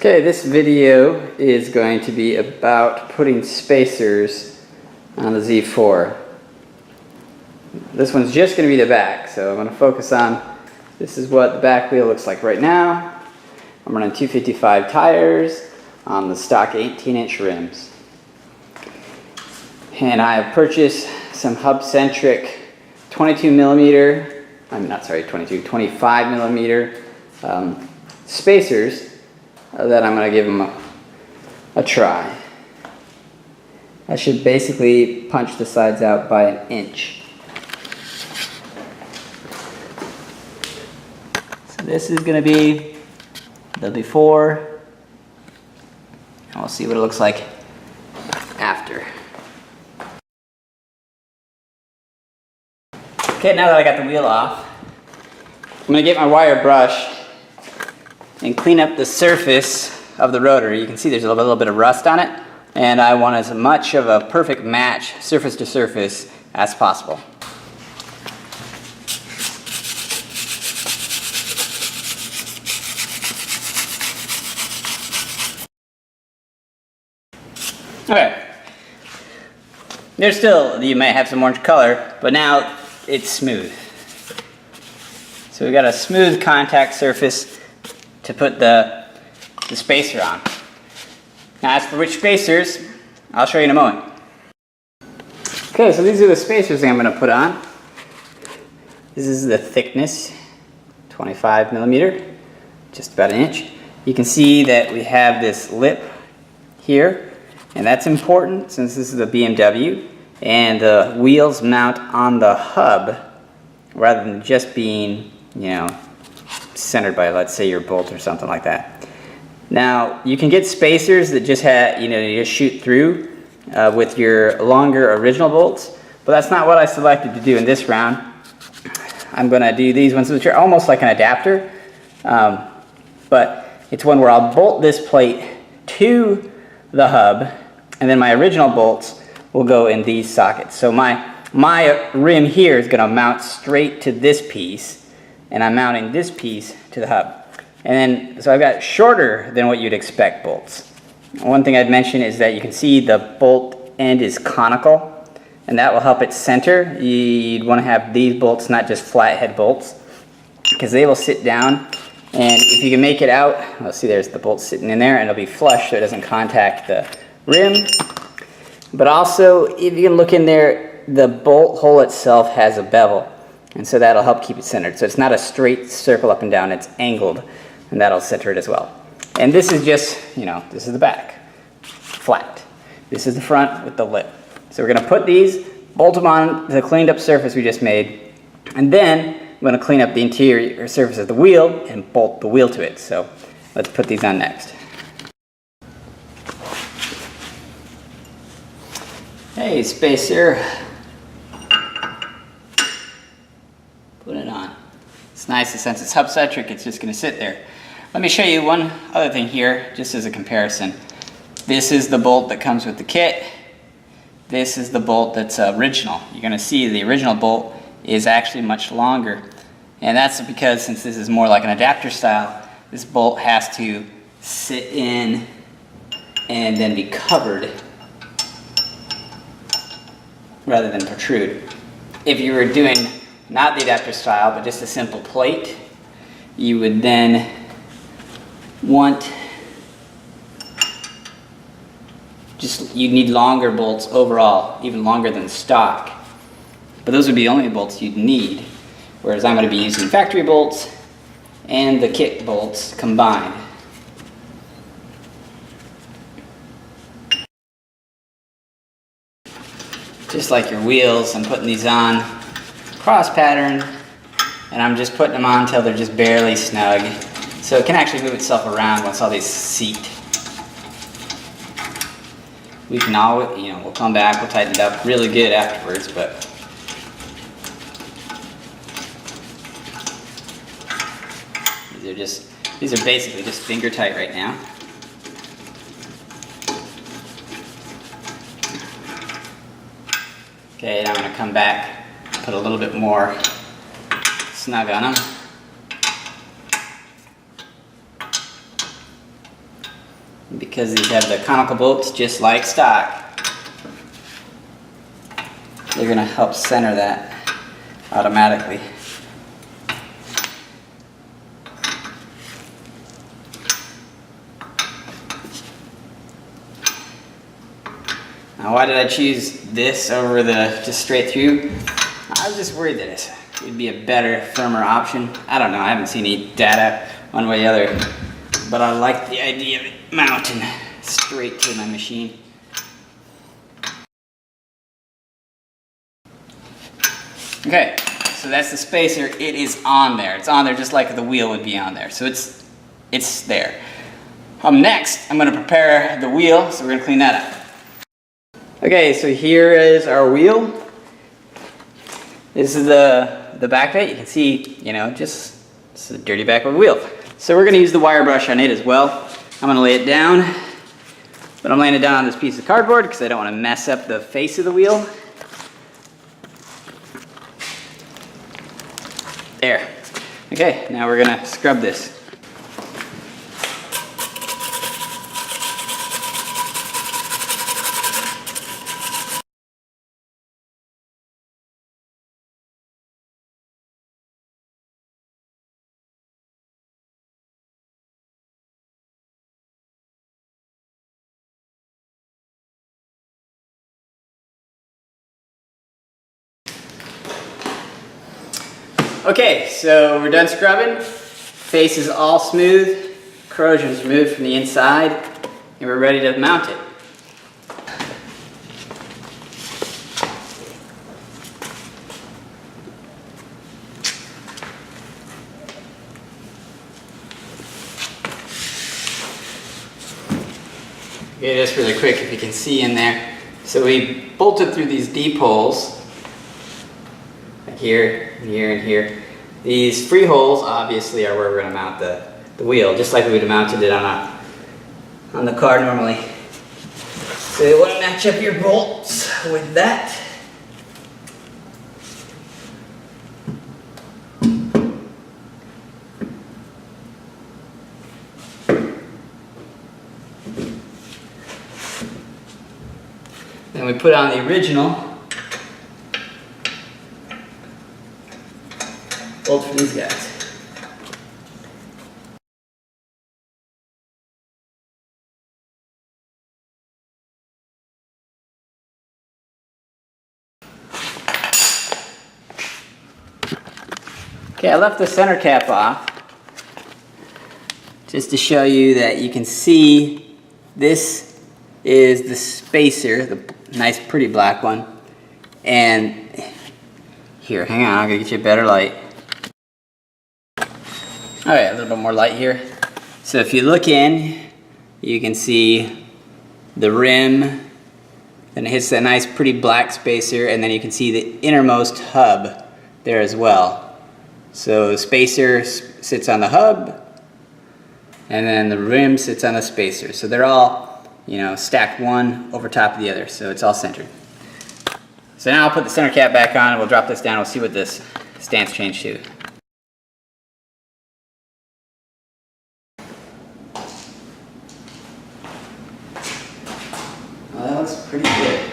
Okay, this video is going to be about putting spacers on the Z4. This one's just going to be the back, so I'm going to focus on, this is what the back wheel looks like right now. I'm running 255 tires on the stock 18-inch rims. And I have purchased some hub-centric 25 millimeter spacers that I'm going to give them a try. I should basically punch the sides out by 1 inch. So this is going to be the before, and we'll see what it looks like after. Okay, now that I got the wheel off, I'm going to get my wire brush and clean up the surface of the rotor. You can see there's a little bit of rust on it, and I want as much of a perfect match surface to surface as possible. Okay, there's still, you may have some orange color, but now it's smooth. So we've got a smooth contact surface to put the spacer on. Now as for which spacers, I'll show you in a moment. Okay, so these are the spacers I'm going to put on. This is the thickness, 25 millimeter, just about 1 inch. You can see that we have this lip here, and that's important since this is a BMW, and the wheels mount on the hub rather than just being, centered by, let's say, your bolt or something like that. Now, you can get spacers that just have, you just shoot through with your longer original bolts, but that's not what I selected to do in this round. I'm going to do these ones, which are almost like an adapter, but it's one where I'll bolt this plate to the hub, and then my original bolts will go in these sockets. So my rim here is going to mount straight to this piece, and I'm mounting this piece to the hub. And then, so I've got shorter than what you'd expect bolts. One thing I'd mention is that you can see the bolt end is conical, and that will help it center. You'd want to have these bolts, not just flathead bolts, because they will sit down, and if you can make it out, let's see, there's the bolt sitting in there, and it'll be flush so it doesn't contact the rim. But also, if you can look in there, the bolt hole itself has a bevel, and so that'll help keep it centered. So it's not a straight circle up and down, it's angled, and that'll center it as well. And this is just, this is the back, flat. This is the front with the lip. So we're going to put these, bolt them on the cleaned up surface we just made, and then I'm going to clean up the interior surface of the wheel and bolt the wheel to it. So let's put these on next. Hey, spacer. Put it on. It's nice, and since it's hub-centric, it's just going to sit there. Let me show you one other thing here, just as a comparison. This is the bolt that comes with the kit. This is the bolt that's original. You're going to see the original bolt is actually much longer. And that's because, since this is more like an adapter style, this bolt has to sit in and then be covered rather than protrude. If you were doing not the adapter style, but just a simple plate, you would then want, you need longer bolts overall, even longer than stock. But those would be the only bolts you'd need, whereas I'm going to be using factory bolts and the kit bolts combined. Just like your wheels, I'm putting these on cross pattern, and I'm just putting them on until they're just barely snug, so it can actually move itself around once all these seat. We can always, we'll come back, we'll tighten it up really good afterwards, but these are basically just finger tight right now. Okay, and I'm going to come back, put a little bit more snug on them. Because these have the conical bolts just like stock, they're going to help center that automatically. Now, why did I choose this over the just straight through? I was just worried that it would be a better, firmer option. I don't know, I haven't seen any data one way or the other, but I like the idea of it mounting straight to my machine. Okay, so that's the spacer. It is on there. It's on there just like the wheel would be on there. So it's there. Next, I'm going to prepare the wheel, so we're going to clean that up. Okay, so here is our wheel. This is the back of it. You can see, you know, just it's a dirty back of the wheel. So we're going to use the wire brush on it as well. I'm going to lay it down, but I'm laying it down on this piece of cardboard because I don't want to mess up the face of the wheel. There. Okay, now we're going to scrub this. Okay, so we're done scrubbing. Face is all smooth, corrosion's removed from the inside, and we're ready to mount it. Okay, just really quick if you can see in there. So we bolted through these deep holes. Here, and here, and here. These free holes obviously are where we're going to mount the wheel, just like we would have mounted it on the car normally. So you want to match up your bolts with that. Then we put on the original bolt for these guys. Okay, I left the center cap off just to show you that you can see this is the spacer, the nice pretty black one. And here, hang on, I'm gonna get you a better light. Alright, a little bit more light here. So if you look in, you can see the rim, then it hits that nice pretty black spacer, and then you can see the innermost hub there as well. So the spacer sits on the hub, and then the rim sits on the spacer. So they're all, you know, stacked one over top of the other, so it's all centered. So now I'll put the center cap back on, and we'll drop this down, we'll see what this stance changed to. Well, that looks pretty good.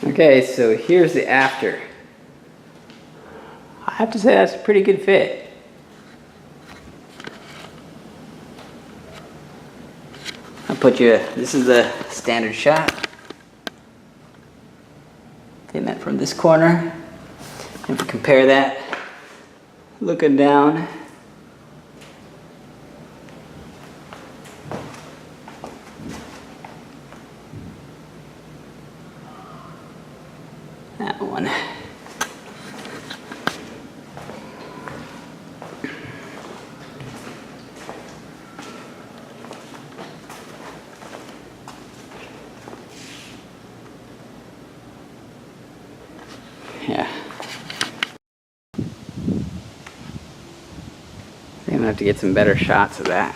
Okay, so here's the after. I have to say that's a pretty good fit. I'll put you, this is the standard shot. Taking that from this corner. And if we compare that, looking down. That one. Yeah. I'm gonna have to get some better shots of that.